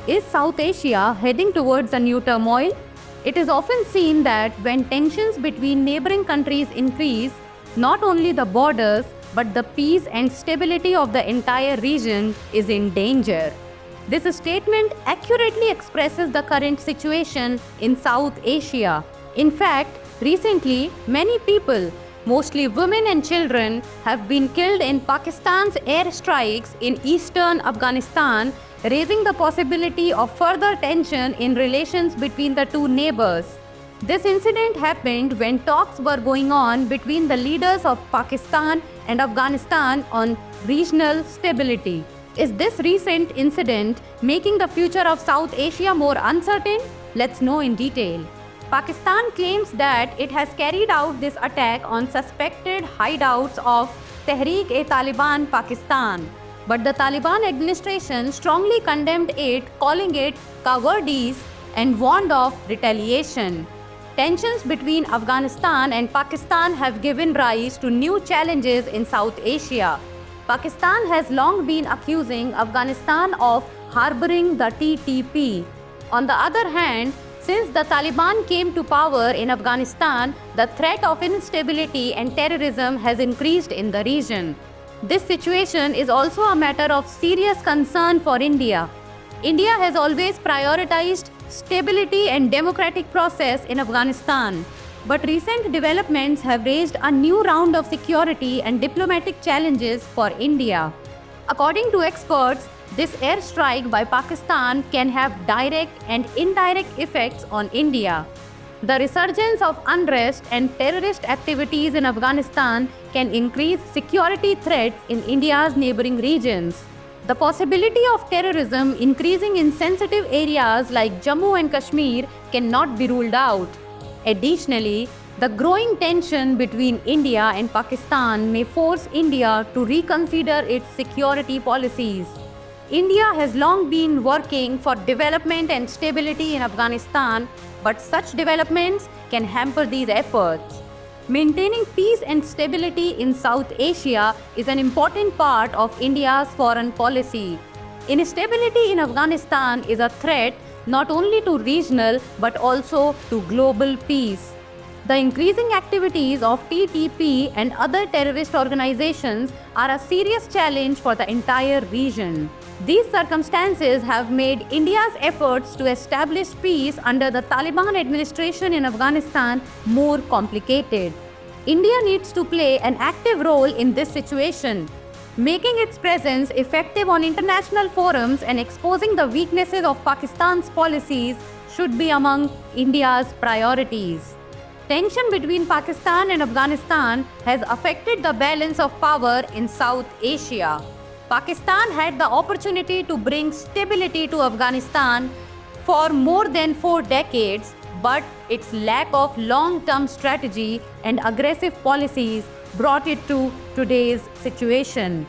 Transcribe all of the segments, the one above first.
Is South Asia heading towards a new turmoil? It is often seen that when tensions between neighboring countries increase, not only the borders but the peace and stability of the entire region is in danger. This statement accurately expresses the current situation in South Asia. In fact, recently, many people, mostly women and children, have been killed in Pakistan's airstrikes in eastern Afghanistan, raising the possibility of further tension in relations between the two neighbors. This incident happened when talks were going on between the leaders of Pakistan and Afghanistan on regional stability. Is this recent incident making the future of South Asia more uncertain? Let's know in detail. Pakistan claims that it has carried out this attack on suspected hideouts of Tehreek-e-Taliban Pakistan. But the Taliban administration strongly condemned it, calling it cowardice and warned of retaliation. Tensions between Afghanistan and Pakistan have given rise to new challenges in South Asia. Pakistan has long been accusing Afghanistan of harboring the TTP. On the other hand, since the Taliban came to power in Afghanistan, the threat of instability and terrorism has increased in the region. This situation is also a matter of serious concern for India. India has always prioritized stability and democratic process in Afghanistan. But recent developments have raised a new round of security and diplomatic challenges for India. According to experts, this airstrike by Pakistan can have direct and indirect effects on India. The resurgence of unrest and terrorist activities in Afghanistan can increase security threats in India's neighboring regions. The possibility of terrorism increasing in sensitive areas like Jammu and Kashmir cannot be ruled out. Additionally, the growing tension between India and Pakistan may force India to reconsider its security policies. India has long been working for development and stability in Afghanistan, but such developments can hamper these efforts. Maintaining peace and stability in South Asia is an important part of India's foreign policy. Instability in Afghanistan is a threat not only to regional but also to global peace. The increasing activities of TTP and other terrorist organizations are a serious challenge for the entire region. These circumstances have made India's efforts to establish peace under the Taliban administration in Afghanistan more complicated. India needs to play an active role in this situation. Making its presence effective on international forums and exposing the weaknesses of Pakistan's policies should be among India's priorities. Tension between Pakistan and Afghanistan has affected the balance of power in South Asia. Pakistan had the opportunity to bring stability to Afghanistan for more than 4 decades, but its lack of long-term strategy and aggressive policies brought it to today's situation.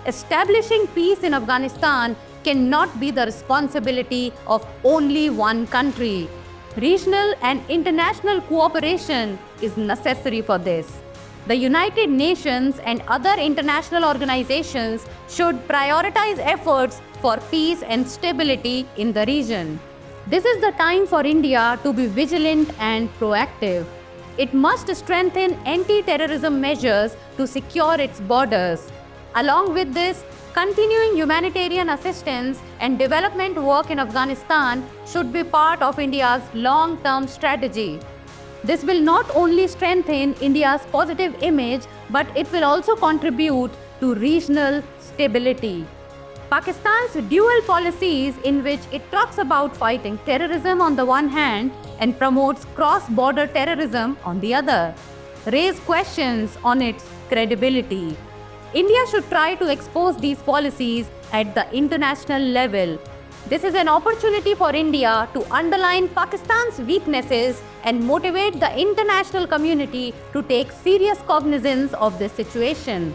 Establishing peace in Afghanistan cannot be the responsibility of only one country. Regional and international cooperation is necessary for this. The United Nations and other international organizations should prioritize efforts for peace and stability in the region. This is the time for India to be vigilant and proactive. It must strengthen anti-terrorism measures to secure its borders. Along with this, continuing humanitarian assistance and development work in Afghanistan should be part of India's long-term strategy. This will not only strengthen India's positive image, but it will also contribute to regional stability. Pakistan's dual policies, in which it talks about fighting terrorism on the one hand and promotes cross-border terrorism on the other, raise questions on its credibility. India should try to expose these policies at the international level. This is an opportunity for India to underline Pakistan's weaknesses and motivate the international community to take serious cognizance of this situation.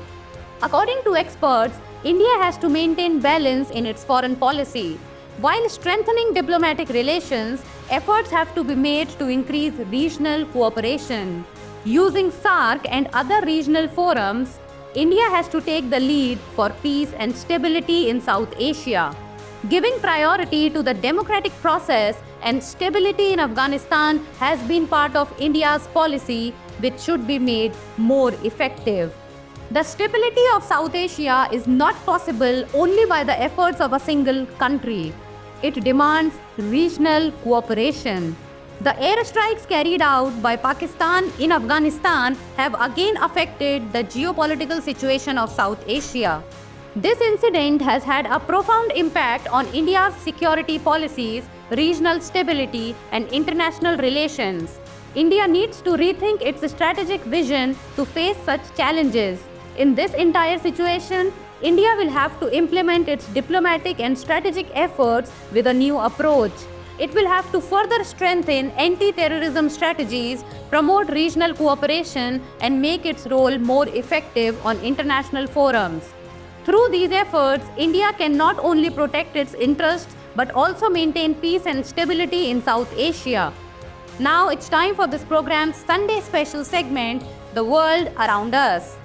According to experts, India has to maintain balance in its foreign policy. While strengthening diplomatic relations, efforts have to be made to increase regional cooperation. Using SAARC and other regional forums, India has to take the lead for peace and stability in South Asia. Giving priority to the democratic process and stability in Afghanistan has been part of India's policy, which should be made more effective. The stability of South Asia is not possible only by the efforts of a single country. It demands regional cooperation. The airstrikes carried out by Pakistan in Afghanistan have again affected the geopolitical situation of South Asia. This incident has had a profound impact on India's security policies, regional stability, and international relations. India needs to rethink its strategic vision to face such challenges. In this entire situation, India will have to implement its diplomatic and strategic efforts with a new approach. It will have to further strengthen anti-terrorism strategies, promote regional cooperation, and make its role more effective on international forums. Through these efforts, India can not only protect its interests but also maintain peace and stability in South Asia. Now it's time for this program's Sunday special segment, The World Around Us,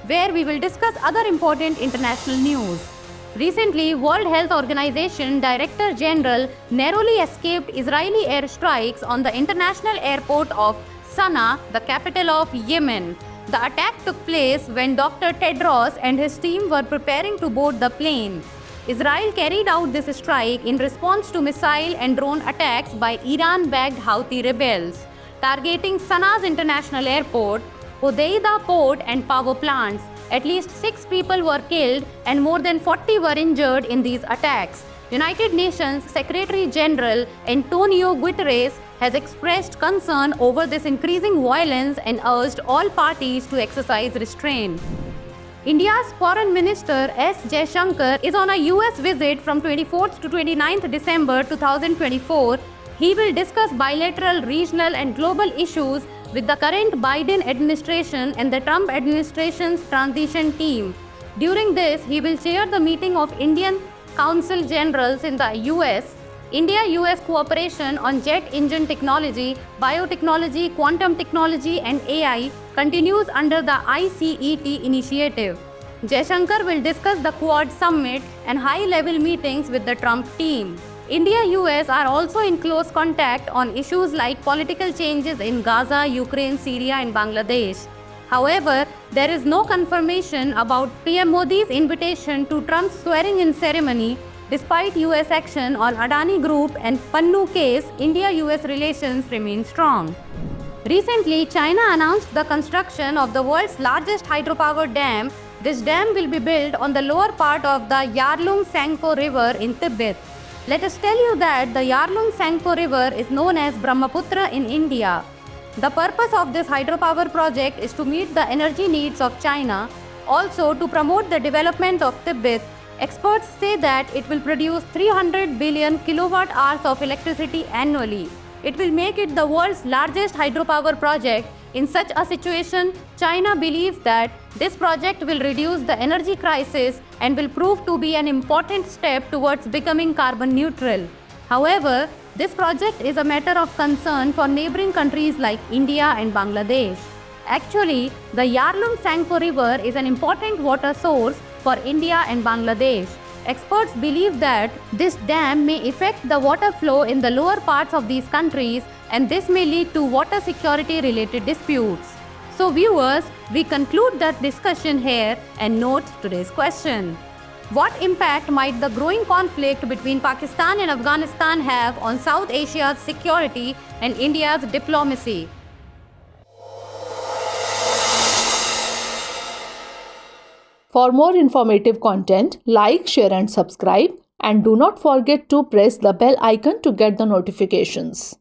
where we will discuss other important international news. Recently, World Health Organization Director General narrowly escaped Israeli airstrikes on the international airport of Sana'a, the capital of Yemen. The attack took place when Dr. Tedros and his team were preparing to board the plane. Israel carried out this strike in response to missile and drone attacks by Iran-backed Houthi rebels, targeting Sana'a's international airport, Hodeidah port and power plants. At least 6 people were killed and more than 40 were injured in these attacks. United Nations Secretary General Antonio Guterres has expressed concern over this increasing violence and urged all parties to exercise restraint. India's Foreign Minister S. Jaishankar is on a US visit from 24th to 29th December 2024. He will discuss bilateral, regional and global issues with the current Biden administration and the Trump administration's transition team. During this, he will chair the meeting of Indian Council Generals in the US. India-US cooperation on jet engine technology, biotechnology, quantum technology and AI continues under the ICET initiative. Jaishankar will discuss the Quad Summit and high-level meetings with the Trump team. India-US are also in close contact on issues like political changes in Gaza, Ukraine, Syria and Bangladesh. However, there is no confirmation about PM Modi's invitation to Trump's swearing-in ceremony. Despite US action on Adani Group and Pannu case, India-US relations remain strong. Recently, China announced the construction of the world's largest hydropower dam. This dam will be built on the lower part of the Yarlung Tsangpo River in Tibet. Let us tell you that the Yarlung Tsangpo River is known as Brahmaputra in India. The purpose of this hydropower project is to meet the energy needs of China, also to promote the development of Tibet. Experts say that it will produce 300 billion kilowatt hours of electricity annually. It will make it the world's largest hydropower project. In such a situation, China believes that this project will reduce the energy crisis and will prove to be an important step towards becoming carbon neutral. However, this project is a matter of concern for neighboring countries like India and Bangladesh. Actually, the Yarlung Tsangpo River is an important water source for India and Bangladesh. Experts believe that this dam may affect the water flow in the lower parts of these countries and this may lead to water security related disputes. So viewers, we conclude that discussion here and note today's question. What impact might the growing conflict between Pakistan and Afghanistan have on South Asia's security and India's diplomacy? For more informative content, like, share and subscribe, and do not forget to press the bell icon to get the notifications.